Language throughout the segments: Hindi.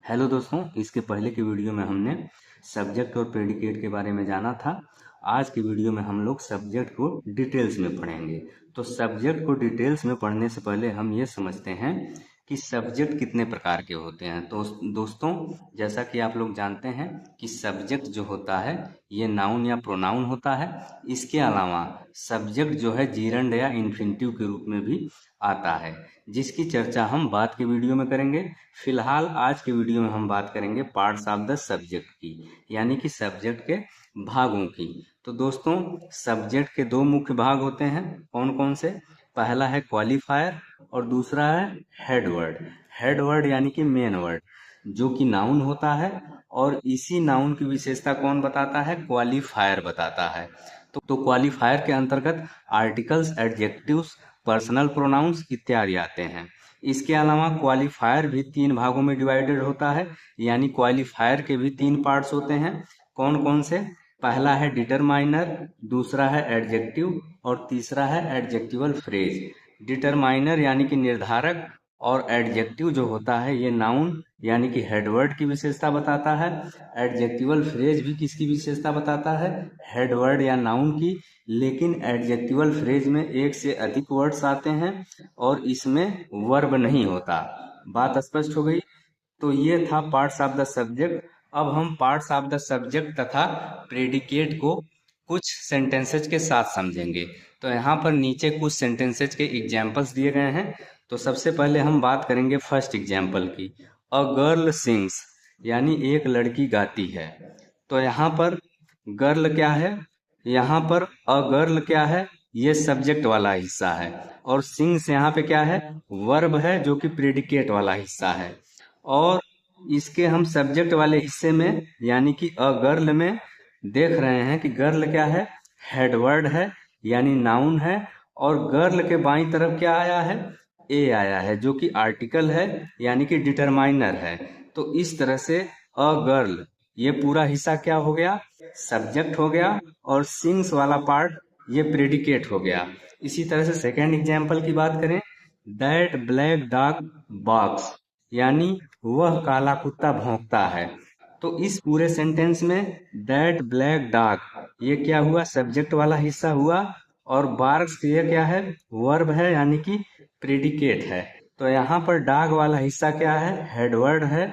हेलो दोस्तों, इसके पहले की वीडियो में हमने सब्जेक्ट और प्रेडिकेट के बारे में जाना था। आज की वीडियो में हम लोग सब्जेक्ट को डिटेल्स में पढ़ेंगे। तो सब्जेक्ट को डिटेल्स में पढ़ने से पहले हम ये समझते हैं कि सब्जेक्ट कितने प्रकार के होते हैं। तो दोस्तों, जैसा कि आप लोग जानते हैं कि सब्जेक्ट जो होता है ये नाउन या प्रोनाउन होता है। इसके अलावा सब्जेक्ट जो है जीरंड या इन्फिनिटिव के रूप में भी आता है, जिसकी चर्चा हम बाद के वीडियो में करेंगे। फिलहाल आज के वीडियो में हम बात करेंगे पार्ट्स ऑफ द सब्जेक्ट की, यानी कि सब्जेक्ट के भागों की। तो दोस्तों, सब्जेक्ट के दो मुख्य भाग होते हैं। कौन कौन से? पहला है क्वालिफायर और दूसरा है हेड वर्ड। हेड वर्ड यानी कि मेन वर्ड, जो कि नाउन होता है, और इसी नाउन की विशेषता कौन बताता है? क्वालिफायर बताता है। तो क्वालिफायर के अंतर्गत आर्टिकल्स, एडजेक्टिव्स, पर्सनल प्रोनाउंस इत्यादि आते हैं। इसके अलावा क्वालिफायर भी तीन भागों में डिवाइडेड होता है, यानी क्वालिफायर के भी तीन पार्ट्स होते हैं। कौन कौन से? पहला है डिटरमाइनर, दूसरा है एडजेक्टिव और तीसरा है एडजेक्टिवल फ्रेज। डिटरमाइनर यानी कि निर्धारक, और एडजेक्टिव जो होता है ये नाउन यानी कि हेडवर्ड की विशेषता बताता है। एडजेक्टिवल फ्रेज भी किसकी विशेषता बताता है? हेडवर्ड या नाउन की। लेकिन एडजेक्टिवल फ्रेज में एक से अधिक वर्ड्स आते हैं और इसमें वर्ब नहीं होता। बात स्पष्ट हो गई? तो ये था पार्ट्स ऑफ द सब्जेक्ट। अब हम पार्ट्स ऑफ द सब्जेक्ट तथा प्रेडिकेट को कुछ सेंटेंसेज के साथ समझेंगे। तो यहाँ पर नीचे कुछ सेंटेंसेज के एग्जाम्पल्स दिए गए हैं। तो सबसे पहले हम बात करेंगे फर्स्ट एग्जाम्पल की। अ गर्ल सिंग्स, यानी एक लड़की गाती है। तो यहाँ पर गर्ल क्या है? यहाँ पर अ गर्ल क्या है? ये सब्जेक्ट वाला हिस्सा है, और सिंग्स यहाँ पे क्या है? वर्ब है, जो कि प्रेडिकेट वाला हिस्सा है। और इसके हम सब्जेक्ट वाले हिस्से में यानी कि अ गर्ल में देख रहे हैं कि गर्ल क्या है? हेडवर्ड है, यानी नाउन है। और गर्ल के बाईं तरफ क्या आया है? ए आया है, जो कि आर्टिकल है, यानी कि डिटरमाइनर है। तो इस तरह से अ गर्ल ये पूरा हिस्सा क्या हो गया? सब्जेक्ट हो गया, और सिंग्स वाला पार्ट ये प्रेडिकेट हो गया। इसी तरह से सेकेंड एग्जाम्पल की बात करें, दैट ब्लैक डॉग बार्क्स, यानी वह काला कुत्ता भौंकता है। तो इस पूरे सेंटेंस में दैट ब्लैक डॉग ये क्या हुआ? सब्जेक्ट वाला हिस्सा हुआ, और बार्क्स ये क्या है? वर्ब है, यानी कि प्रेडिकेट है। तो यहाँ पर डॉग वाला हिस्सा क्या है? हेडवर्ड है,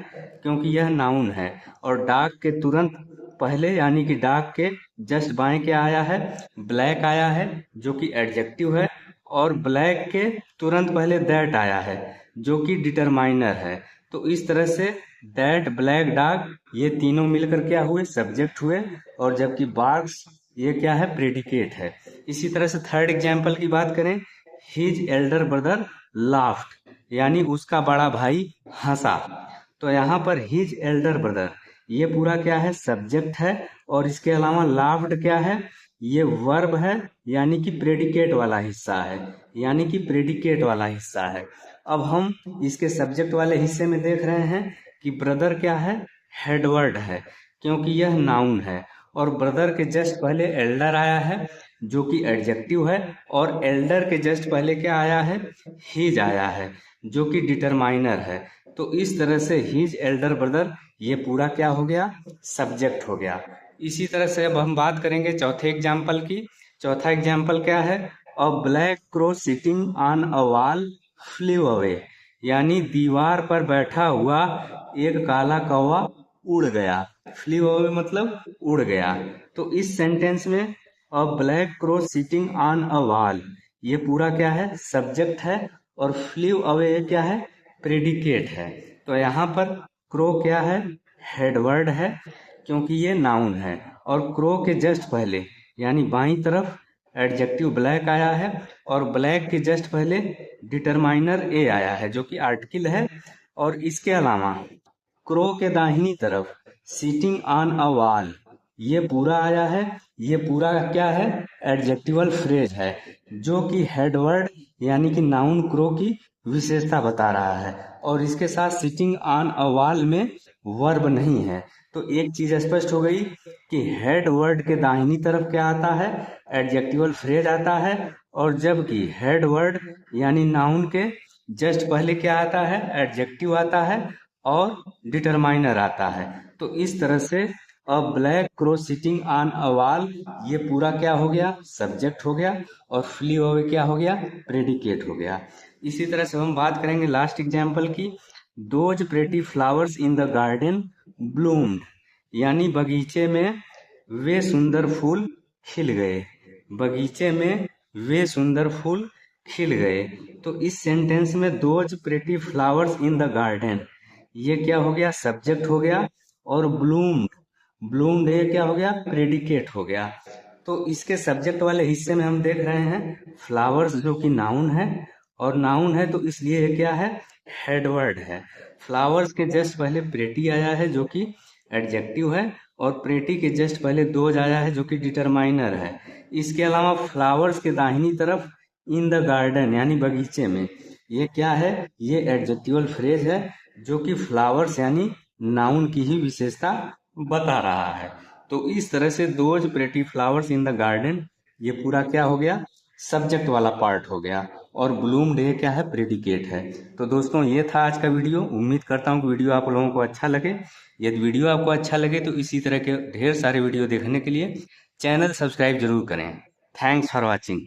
क्योंकि यह नाउन है। और डॉग के तुरंत पहले यानी कि डॉग के जस्ट बाएं क्या आया है? ब्लैक आया है, जो कि एडजेक्टिव है। और ब्लैक के तुरंत पहले दैट आया है, जो कि डिटरमाइनर है। तो इस तरह से दैट, ब्लैक डॉग ये तीनों मिलकर क्या हुए? सब्जेक्ट हुए। और जबकि बार्क्स ये क्या है? प्रेडिकेट है। इसी तरह से थर्ड एग्जाम्पल की बात करें, हिज एल्डर ब्रदर लाफ्ड, यानी उसका बड़ा भाई हंसा। तो यहाँ पर हिज एल्डर ब्रदर ये पूरा क्या है? सब्जेक्ट है। और इसके अलावा लाफ्ड क्या है? ये वर्ब है, यानी कि प्रेडिकेट वाला हिस्सा है, यानी कि प्रेडिकेट वाला हिस्सा है। अब हम इसके सब्जेक्ट वाले हिस्से में देख रहे हैं कि ब्रदर क्या है? हेडवर्ड है, क्योंकि यह नाउन है। और ब्रदर के जस्ट पहले एल्डर आया है, जो कि एडजेक्टिव है। और एल्डर के जस्ट पहले क्या आया है? हिज आया है, जो कि डिटरमाइनर है। तो इस तरह से हिज एल्डर ब्रदर ये पूरा क्या हो गया? सब्जेक्ट हो गया। इसी तरह से अब हम बात करेंगे चौथे एग्जाम्पल की। चौथा एग्जाम्पल क्या है? A black crow sitting on a wall flew away, यानी दीवार पर बैठा हुआ एक काला कौवा उड़ गया। फ्लीव अवे मतलब उड़ गया। तो इस सेंटेंस में अ black crow sitting on a wall ये पूरा क्या है? सब्जेक्ट है। और फ्लीव अवे क्या है? प्रेडिकेट है। तो यहाँ पर क्रो क्या है? हेडवर्ड है, क्योंकि ये नाउन है। और क्रो के जस्ट पहले यानी बाईं तरफ एडजेक्टिव ब्लैक आया है, और ब्लैक के जस्ट पहले डिटरमाइनर ए आया है, जो कि आर्टिकल है। और इसके अलावा क्रो के दाहिनी तरफ सीटिंग ऑन अ वॉल ये पूरा आया है। ये पूरा क्या है? एडजेक्टिवल फ्रेज है, जो कि हेडवर्ड यानी कि नाउन क्रो की विशेषता बता रहा है। और इसके साथ सिटिंग ऑन अ वॉल में वर्ब नहीं है। तो एक चीज स्पष्ट हो गई कि हेड वर्ड के दाहिनी तरफ क्या आता है? एडजेक्टिवल फ्रेज आता है। और जबकि हेड वर्ड यानी नाउन के जस्ट पहले क्या आता है? एडजेक्टिव आता है। और डिटरमाइनर आता है। तो इस तरह से अ black crow sitting on a wall, ये पूरा क्या हो गया, सब्जेक्ट हो गया, और फ्ली अवे क्या हो गया, प्रेडिकेट हो गया। इसी तरह से हम बात करेंगे लास्ट एग्जाम्पल की, those pretty flowers in the garden bloomed, यानी बगीचे में वे सुंदर फूल खिल गए, बगीचे में वे सुंदर फूल खिल गए। तो इस सेंटेंस में those pretty flowers in the garden, ये क्या हो गया, सब्जेक्ट हो गया, और ब्लूम्ड, ब्लूम्ड ये क्या हो गया, प्रेडिकेट हो गया। तो इसके सब्जेक्ट वाले हिस्से में हम देख रहे हैं फ्लावर्स जो कि नाउन है, और नाउन है तो इसलिए ये क्या है, हेडवर्ड है। फ्लावर्स के जस्ट पहले प्रेटी आया है जो कि एडजेक्टिव है, और प्रेटी के जस्ट पहले दोज आया है जो कि डिटरमाइनर है। इसके अलावा फ्लावर्स के दाहिनी तरफ इन द गार्डन यानी बगीचे में, ये क्या है, ये एडजेक्टिवल फ्रेज है जो कि फ्लावर्स यानी नाउन की ही विशेषता बता रहा है। तो इस तरह से those pretty flowers in the garden, ये पूरा क्या हो गया, सब्जेक्ट वाला पार्ट हो गया, और ब्लूम्ड ये क्या है, प्रेडिकेट है। तो दोस्तों ये था आज का वीडियो। उम्मीद करता हूँ कि वीडियो आप लोगों को अच्छा लगे। यदि वीडियो आपको अच्छा लगे तो इसी तरह के ढेर सारे वीडियो देखने के लिए चैनल सब्सक्राइब जरूर करें। Thanks for watching.